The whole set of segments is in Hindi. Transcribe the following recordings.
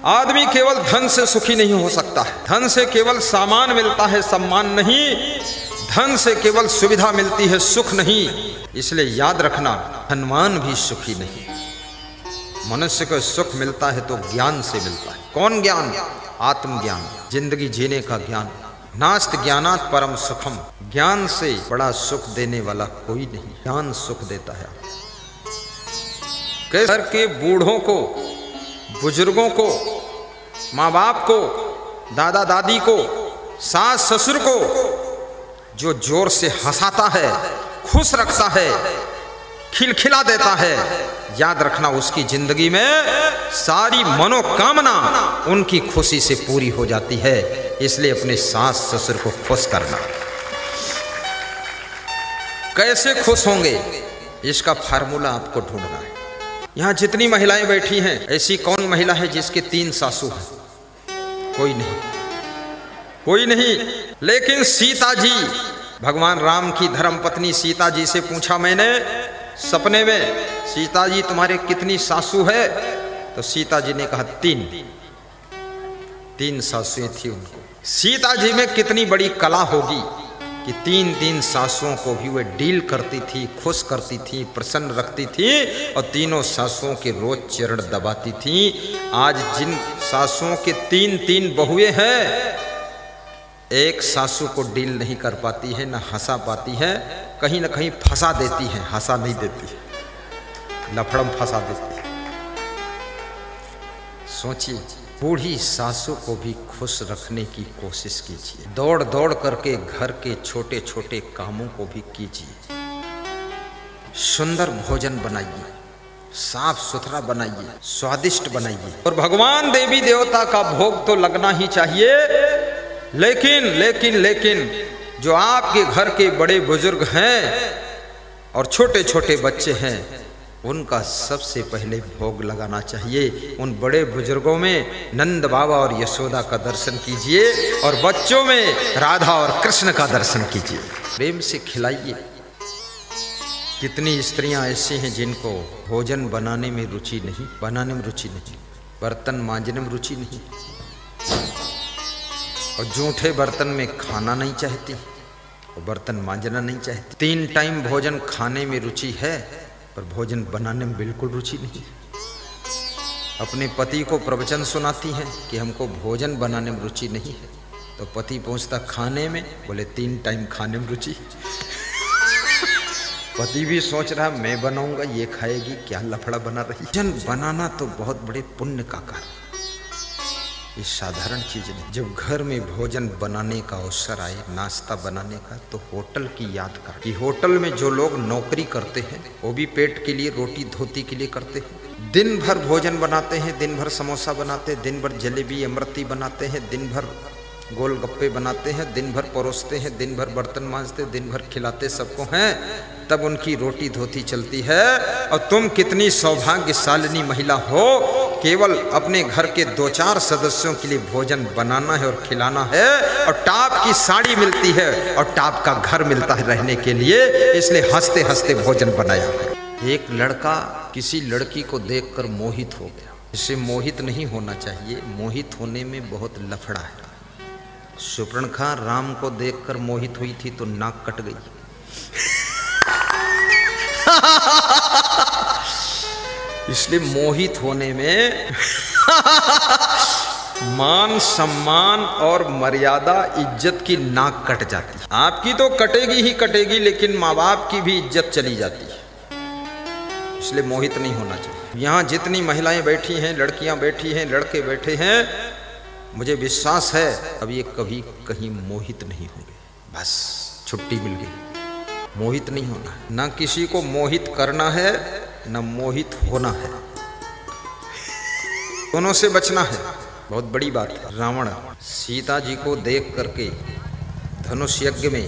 आदमी केवल धन से सुखी नहीं हो सकता है। धन से केवल सामान मिलता है, सम्मान नहीं। धन से केवल सुविधा मिलती है, सुख नहीं। इसलिए याद रखना, धनवान भी सुखी नहीं। मनुष्य को सुख मिलता है तो ज्ञान से मिलता है। कौन ज्ञान? आत्मज्ञान, जिंदगी जीने का ज्ञान। नास्त ज्ञानात् परम सुखम। ज्ञान से बड़ा सुख देने वाला कोई नहीं। ज्ञान सुख देता है। घर के बूढ़ों को, बुजुर्गों को, माँ बाप को, दादा दादी को, सास ससुर को जो जोर से हंसाता है, खुश रखता है, खिलखिला देता है, याद रखना उसकी जिंदगी में सारी मनोकामना उनकी खुशी से पूरी हो जाती है। इसलिए अपने सास ससुर को खुश करना। कैसे खुश होंगे, इसका फार्मूला आपको ढूंढना है। यहाँ जितनी महिलाएं बैठी हैं, ऐसी कौन महिला है जिसके 3 सासू हैं? कोई नहीं, कोई नहीं। लेकिन सीता जी, भगवान राम की धर्मपत्नी सीता जी से पूछा मैंने सपने में, सीता जी तुम्हारे कितनी सासू है? तो सीता जी ने कहा 3 सासुएं थी उनको। सीता जी में कितनी बड़ी कला होगी कि 3 सासुओं को भी वे डील करती थी, खुश करती थी, प्रसन्न रखती थी और तीनों सासुओं के रोज चरण दबाती थी। आज जिन सासुओं के 3 बहुएं हैं, एक सासू को डील नहीं कर पाती है, न हंसा पाती है, कहीं न कहीं फंसा देती है, हंसा नहीं देती, लफड़म फंसा देती है। सोचिए, बूढ़ी सासू को भी खुश रखने की कोशिश कीजिए। दौड़ दौड़ करके घर के छोटे छोटे कामों को भी कीजिए। सुंदर भोजन बनाइए, साफ सुथरा बनाइए, स्वादिष्ट बनाइए। और भगवान देवी देवता का भोग तो लगना ही चाहिए। लेकिन लेकिन लेकिन जो आपके घर के बड़े बुजुर्ग हैं और छोटे छोटे बच्चे हैं, उनका सबसे पहले भोग लगाना चाहिए। उन बड़े बुजुर्गों में नंद बाबा और यशोदा का दर्शन कीजिए और बच्चों में राधा और कृष्ण का दर्शन कीजिए। प्रेम से खिलाइए। कितनी स्त्रियां ऐसी हैं जिनको भोजन बनाने में रुचि नहीं, बनाने में रुचि नहीं, बर्तन मांजने में रुचि नहीं, और जूठे बर्तन में खाना नहीं चाहती और बर्तन मांजना नहीं चाहती। 3 टाइम भोजन खाने में रुचि है पर भोजन बनाने में बिल्कुल रुचि नहीं। अपने पति को प्रवचन सुनाती हैं कि हमको भोजन बनाने में रुचि नहीं है, तो पति पहुंचता खाने में, बोले 3 टाइम खाने में रुचि। पति भी सोच रहा मैं बनाऊंगा, ये खाएगी, क्या लफड़ा बना रही। भोजन बनाना तो बहुत बड़े पुण्य का कार्य, ये साधारण चीज नहीं। जब घर में भोजन बनाने का अवसर आए, नाश्ता बनाने का, तो होटल की याद कर कि होटल में जो लोग नौकरी करते हैं वो भी पेट के लिए, रोटी धोती के लिए करते हैं। दिन भर भोजन बनाते हैं, दिन भर समोसा बनाते हैं, दिन भर जलेबी अमृति बनाते हैं, दिन भर गोलगप्पे बनाते हैं, दिन भर परोसते हैं, दिन भर बर्तन मांजते, दिन भर खिलाते सबको हैं, तब उनकी रोटी धोती चलती है। और तुम कितनी सौभाग्यशालिनी महिला हो, केवल अपने घर के 2-4 सदस्यों के लिए भोजन बनाना है और खिलाना है, और टॉप की साड़ी मिलती है और टॉप का घर मिलता है रहने के लिए। इसलिए हंसते हंसते भोजन बनाया है। एक लड़का किसी लड़की को देखकर मोहित हो गया। इसे मोहित नहीं होना चाहिए, मोहित होने में बहुत लफड़ा है। सुपर्णखा राम को देखकर मोहित हुई थी तो नाक कट गई। इसलिए मोहित होने में मान सम्मान और मर्यादा, इज्जत की नाक कट जाती है। आपकी तो कटेगी ही कटेगी, लेकिन माँ बाप की भी इज्जत चली जाती है। इसलिए मोहित नहीं होना चाहिए। यहाँ जितनी महिलाएं बैठी हैं, लड़कियां बैठी हैं, लड़के बैठे हैं, मुझे विश्वास है अब ये कभी कहीं मोहित नहीं होंगे। बस छुट्टी मिल गई। मोहित नहीं होना है, ना किसी को मोहित करना है, ना मोहित होना है। दोनों से बचना है, बहुत बड़ी बात है। रावण सीता जी को देख करके धनुष यज्ञ में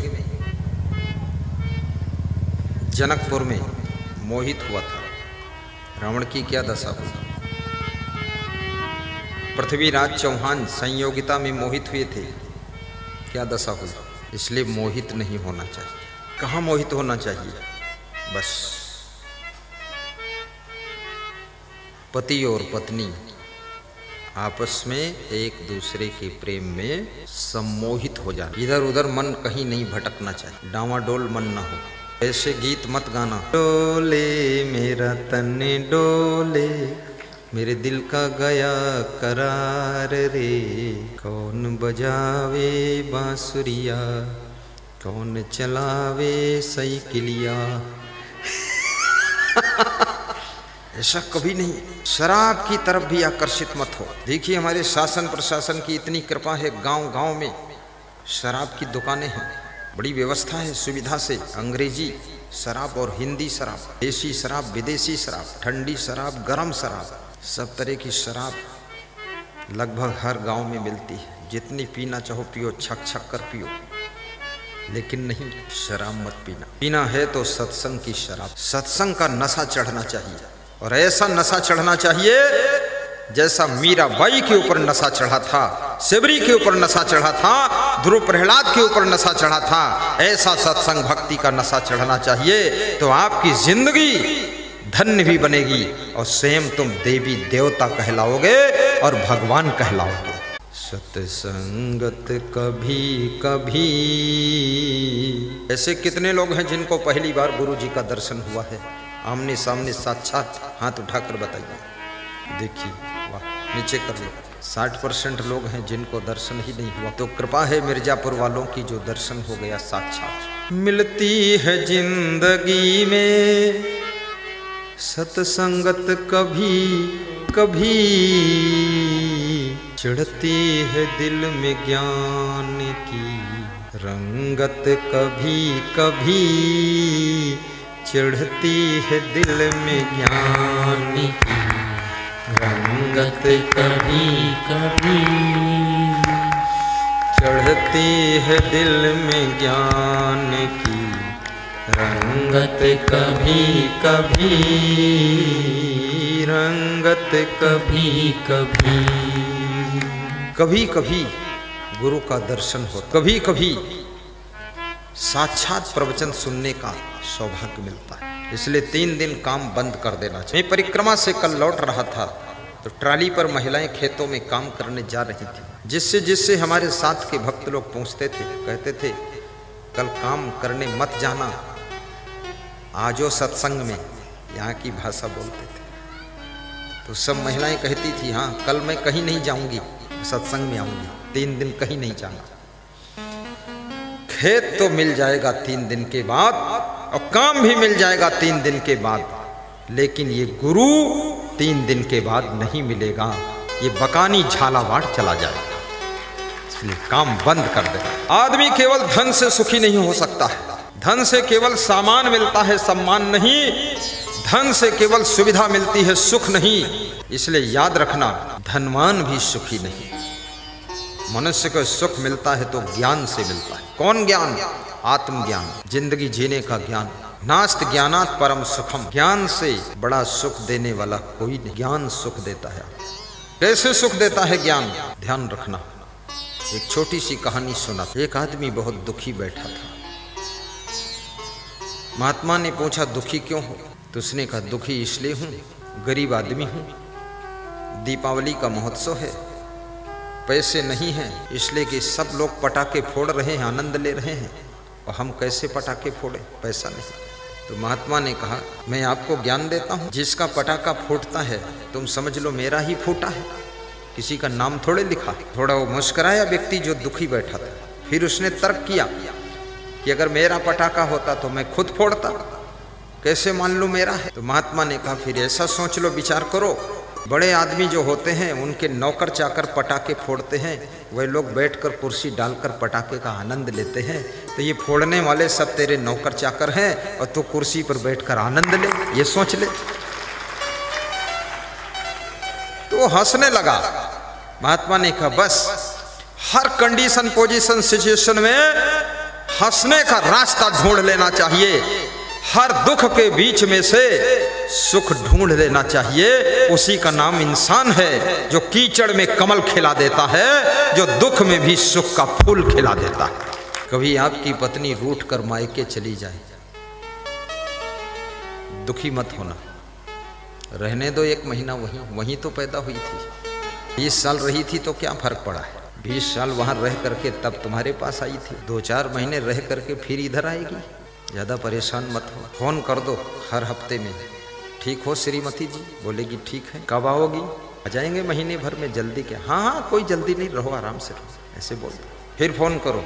जनकपुर में मोहित हुआ था। रावण की क्या दशा हुई। पृथ्वीराज चौहान संयोगिता में मोहित हुए थे, क्या दशा हुई। इसलिए मोहित नहीं होना चाहिए। कहाँ मोहित होना चाहिए, बस पति और पत्नी आपस में एक दूसरे के प्रेम में सम्मोहित हो जाना। इधर उधर मन कहीं नहीं भटकना चाहिए, डावाडोल मन ना हो। ऐसे गीत मत गाना, डोले मेरा तन डोले, मेरे दिल का गया करार रे, कौन बजावे बांसुरिया, कौन चलावे साइकिलिया। ऐसा कभी नहीं। शराब की तरफ भी आकर्षित मत हो। देखिए हमारे शासन प्रशासन की इतनी कृपा है, गांव गांव में शराब की दुकानें हैं, बड़ी व्यवस्था है सुविधा से। अंग्रेजी शराब और हिंदी शराब, देसी शराब, विदेशी शराब, ठंडी शराब, गरम शराब, सब तरह की शराब लगभग हर गांव में मिलती है। जितनी पीना चाहो पियो, छक छक कर पियो, लेकिन नहीं, शराब मत पीना। पीना है तो सत्संग की शराब, सत्संग का नशा चढ़ना चाहिए। और ऐसा नशा चढ़ना चाहिए जैसा मीराबाई के ऊपर नशा चढ़ा था, सेबरी के ऊपर नशा चढ़ा था, ध्रुव प्रहलाद के ऊपर नशा चढ़ा था। ऐसा सत्संग भक्ति का नशा चढ़ना चाहिए, तो आपकी जिंदगी धन्य भी बनेगी और स्वयं तुम देवी देवता कहलाओगे और भगवान कहलाओगे। सत्संगत कभी कभी। ऐसे कितने लोग हैं जिनको पहली बार गुरु जी का दर्शन हुआ है, आमने सामने साक्षात? हाथ उठाकर बताइए। देखिए, वाह, नीचे कर लो। 60% लोग हैं जिनको दर्शन ही नहीं हुआ। तो कृपा है मिर्जापुर वालों की जो दर्शन हो गया साक्षात। मिलती है जिंदगी में सत्संगत कभी कभी, चढ़ती है दिल में ज्ञान की रंगत कभी कभी, चढ़ती है दिल में ज्ञान की रंगत कभी कभी, चढ़ती है दिल में ज्ञान की रंगत कभी कभी, रंगत कभी कभी। कभी कभी गुरु का दर्शन हो, कभी कभी साक्षात प्रवचन सुनने का सौभाग्य मिलता है। इसलिए 3 दिन काम बंद कर देना चाहिए। मैं परिक्रमा से कल लौट रहा था तो ट्राली पर महिलाएं खेतों में काम करने जा रही थी। जिससे हमारे साथ के भक्त लोग पूछते थे, कहते थे कल काम करने मत जाना, आजो सत्संग में, यहाँ की भाषा बोलते थे। तो सब महिलाएं कहती थी हाँ कल मैं कहीं नहीं जाऊंगी, सत्संग में आऊंगी, 3 दिन कहीं नहीं जाना। खेत तो मिल जाएगा 3 दिन के बाद और काम भी मिल जाएगा 3 दिन के बाद, लेकिन ये गुरु 3 दिन के बाद नहीं मिलेगा, ये बकानी झालावाड़ चला जाएगा। इसलिए काम बंद कर दे। आदमी केवल धन से सुखी नहीं हो सकता है, धन से केवल सामान मिलता है, सम्मान नहीं। धन से केवल सुविधा मिलती है, सुख नहीं। इसलिए याद रखना, धनवान भी सुखी नहीं। मनुष्य को सुख मिलता है तो ज्ञान से मिलता है। कौन ज्ञान? आत्मज्ञान, जिंदगी जीने का ज्ञान। नास्त ज्ञानात् परम सुखम, ज्ञान से बड़ा सुख देने वाला कोई नहीं। ज्ञान सुख देता है। कैसे सुख देता है ज्ञान? ध्यान रखना। एक छोटी सी कहानी सुना। एक आदमी बहुत दुखी बैठा था। महात्मा ने पूछा दुखी क्यों हो? तो उसने कहा दुखी इसलिए हूँ, गरीब आदमी हूँ, दीपावली का महोत्सव है, पैसे नहीं हैं, इसलिए कि सब लोग पटाखे फोड़ रहे हैं, आनंद ले रहे हैं, और हम कैसे पटाखे फोड़े, पैसा नहीं। तो महात्मा ने कहा मैं आपको ज्ञान देता हूँ, जिसका पटाखा फूटता है तुम समझ लो मेरा ही फूटा है, किसी का नाम थोड़े लिखा। थोड़ा वो मुस्कुराया व्यक्ति जो दुखी बैठा था। फिर उसने तर्क किया कि अगर मेरा पटाखा होता तो मैं खुद फोड़ता, कैसे मान लूँ मेरा है। तो महात्मा ने कहा फिर ऐसा सोच लो, विचार करो, बड़े आदमी जो होते हैं उनके नौकर चाकर पटाखे फोड़ते हैं, वह लोग बैठकर कुर्सी डालकर पटाखे का आनंद लेते हैं, तो ये फोड़ने वाले सब तेरे नौकर चाकर हैं और तू कुर्सी पर बैठकर आनंद ले, ये सोच ले। तो हंसने लगा। महात्मा ने कहा बस हर कंडीशन, पोजीशन, सिचुएशन में हंसने का रास्ता ढूंढ लेना चाहिए। हर दुख के बीच में से सुख ढूंढ लेना चाहिए। उसी का नाम इंसान है, जो कीचड़ में कमल खिला देता है, जो दुख में भी सुख का फूल खिला देता है। कभी आपकी पत्नी रूठ कर मायके चली जाए, दुखी मत होना, रहने दो 1 महीना, वहीं तो पैदा हुई थी। 20 साल रही थी तो क्या फर्क पड़ा है? 20 साल वहां रह करके तब तुम्हारे पास आई थी, 2-4 महीने रह करके फिर इधर आएगी। ज्यादा परेशान मत हो, फोन कर दो हर हफ्ते में, ठीक हो श्रीमती जी? बोलेगी ठीक है। कब आओगी? आ जाएंगे महीने भर में। जल्दी क्या? हाँ हाँ कोई जल्दी नहीं, रहो आराम से रहो, ऐसे बोल दो। फिर फोन करो,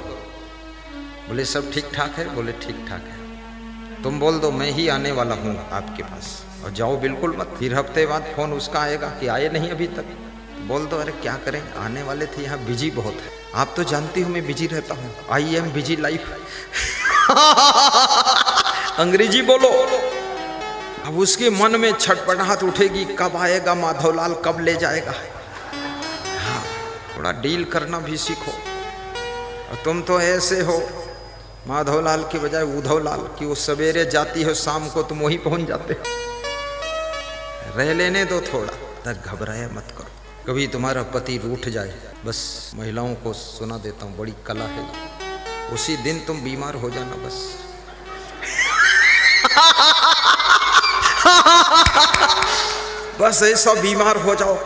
बोले सब ठीक ठाक है? बोले ठीक ठाक है। तुम बोल दो मैं ही आने वाला हूँ आपके पास, और जाओ बिल्कुल मत। फिर हफ्ते बाद फोन उसका आएगा कि आए नहीं अभी तक। बोल दो अरे क्या करें, आने वाले थे, यहाँ बिजी बहुत है। आप तो जानती हो मैं बिजी रहता हूँ, आई एम बिजी लाइफ। अंग्रेजी बोलो। अब उसके मन में छटपटाहट उठेगी, कब आएगा माधवलाल, कब ले जाएगा। हाँ, थोड़ा डील करना भी सीखो। और तुम तो ऐसे हो माधवलाल की बजाय उधवलाल, कि वो सवेरे जाती हो शाम को तुम वहीं पहुंच जाते हो। रह लेने दो थोड़ा, तक घबराया मत करो। कभी तुम्हारा पति रूठ जाए, बस महिलाओं को सुना देता हूँ, बड़ी कला है, उसी दिन तुम बीमार हो जाना बस। बस ऐसा बीमार हो जाओ।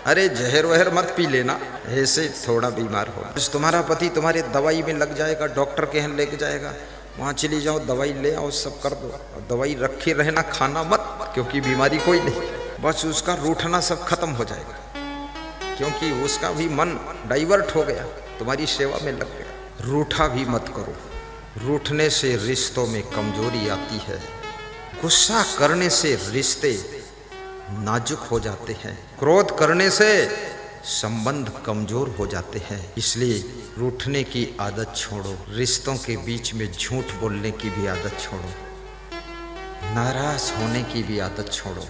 अरे जहर वहर मत पी लेना, ऐसे थोड़ा बीमार हो। बस तुम्हारा पति तुम्हारे दवाई में लग जाएगा, डॉक्टर के यहाँ लेके जाएगा, वहाँ चली जाओ, दवाई ले आओ, सब कर दो। और दवाई रखे रहना, खाना मत, क्योंकि बीमारी कोई नहीं। बस उसका रूठना सब खत्म हो जाएगा, क्योंकि उसका भी मन डाइवर्ट हो गया, तुम्हारी सेवा में लग गया। रूठा भी मत करो, रूठने से रिश्तों में कमजोरी आती है। गुस्सा करने से रिश्ते नाजुक हो जाते हैं, क्रोध करने से संबंध कमजोर हो जाते हैं। इसलिए रूठने की आदत छोड़ो, रिश्तों के बीच में झूठ बोलने की भी आदत छोड़ो, नाराज होने की भी आदत छोड़ो,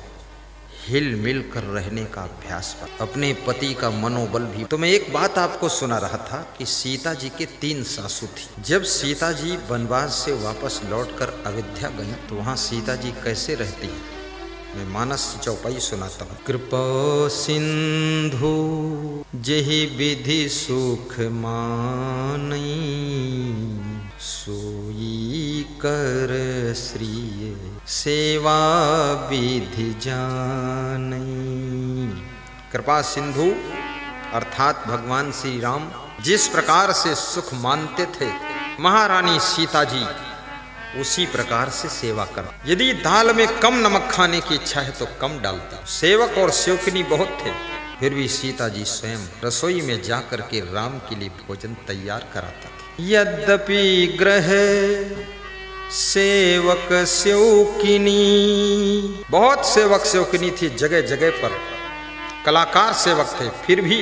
हिल मिल कर रहने का अभ्यास कर। अपने पति का मनोबल भी। तो मैं एक बात आपको सुना रहा था कि सीता जी के 3 सासू थी। जब सीता जी वनवास से वापस लौटकर अयोध्या गई तो वहाँ सीता जी कैसे रहती है, मैं मानस चौपाई सुनाता हूँ। कृपा सिंधु जेहि विधि सुख मानई, सोई कर श्री सेवा विधि जानई। कृपा सिंधु अर्थात भगवान श्री राम जिस प्रकार से सुख मानते थे, महारानी सीता जी उसी प्रकार से सेवा कर। यदि दाल में कम नमक खाने की इच्छा है तो कम डालता। सेवक और सेवकनी बहुत थे, फिर भी सीता जी स्वयं रसोई में जाकर के राम के लिए भोजन तैयार कराता था। यद्यपि ग्रह सेवक सेवकिनी, बहुत सेवक सेवकिनी थी जगह जगह पर, कलाकार सेवक थे, फिर भी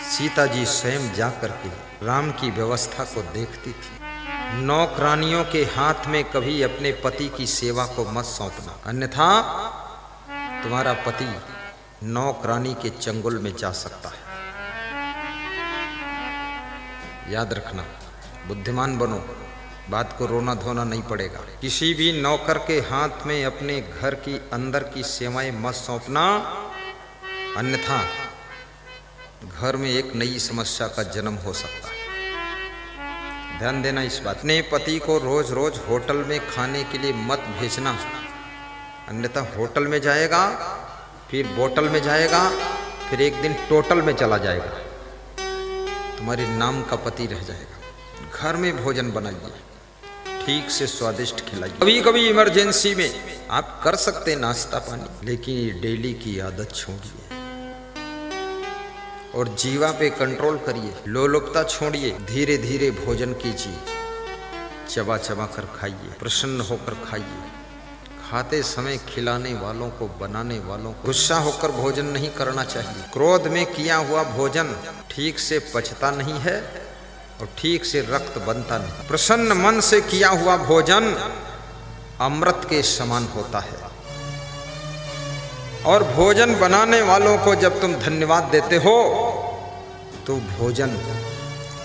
सीता जी स्वयं जाकर के राम की व्यवस्था को देखती थी। नौकरानियों के हाथ में कभी अपने पति की सेवा को मत सौंपना, अन्यथा तुम्हारा पति नौकरानी के चंगुल में जा सकता है। याद रखना, बुद्धिमान बनो, बात को रोना धोना नहीं पड़ेगा। किसी भी नौकर के हाथ में अपने घर की अंदर की सेवाएं मत सौंपना, अन्यथा घर में एक नई समस्या का जन्म हो सकता है। ध्यान देना इस बात। अपने पति को रोज रोज होटल में खाने के लिए मत भेजना, अन्यथा होटल में जाएगा, फिर बोतल में जाएगा, फिर एक दिन टोटल में चला जाएगा, तुम्हारे नाम का पति रह जाएगा। घर में भोजन बनाइए, ठीक से स्वादिष्ट खिलाइए। कभी कभी इमरजेंसी में आप कर सकते नाश्ता पानी, लेकिन ये डेली की आदत छोड़िए और जीवा पे कंट्रोल करिए, लोलुपता छोड़िए, धीरे धीरे भोजन कीजिए, चबा चबा कर खाइए, प्रसन्न होकर खाइए। खाते समय खिलाने वालों को, बनाने वालों को गुस्सा होकर भोजन नहीं करना चाहिए। क्रोध में किया हुआ भोजन ठीक से पचता नहीं है और ठीक से रक्त बनता नहीं। प्रसन्न मन से किया हुआ भोजन अमृत के समान होता है। और भोजन बनाने वालों को जब तुम धन्यवाद देते हो तो भोजन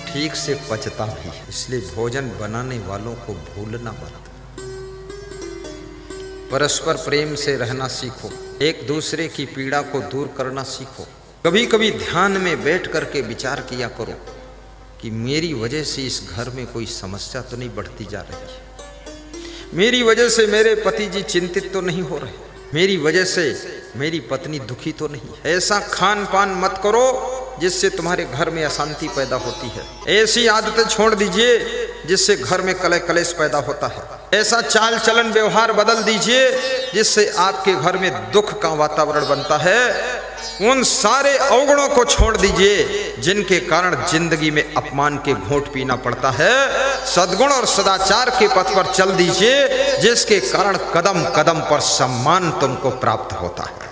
ठीक से पचता भी है। इसलिए भोजन बनाने वालों को भूलना मत। परस्पर प्रेम से रहना सीखो, एक दूसरे की पीड़ा को दूर करना सीखो। कभी कभी ध्यान में बैठ करके विचार किया करो कि मेरी वजह से इस घर में कोई समस्या तो नहीं बढ़ती जा रही है, मेरी वजह से मेरे पति जी चिंतित तो नहीं हो रहे, मेरी वजह से मेरी पत्नी दुखी तो नहीं। ऐसा खान पान मत करो जिससे तुम्हारे घर में अशांति पैदा होती है। ऐसी आदतें छोड़ दीजिए जिससे घर में कलह कलेश पैदा होता है। ऐसा चाल चलन व्यवहार बदल दीजिए जिससे आपके घर में दुख का वातावरण बनता है। उन सारे अवगुणों को छोड़ दीजिए जिनके कारण जिंदगी में अपमान के घूंट पीना पड़ता है। सद्गुण और सदाचार के पथ पर चल दीजिए जिसके कारण कदम कदम पर सम्मान तुमको प्राप्त होता है।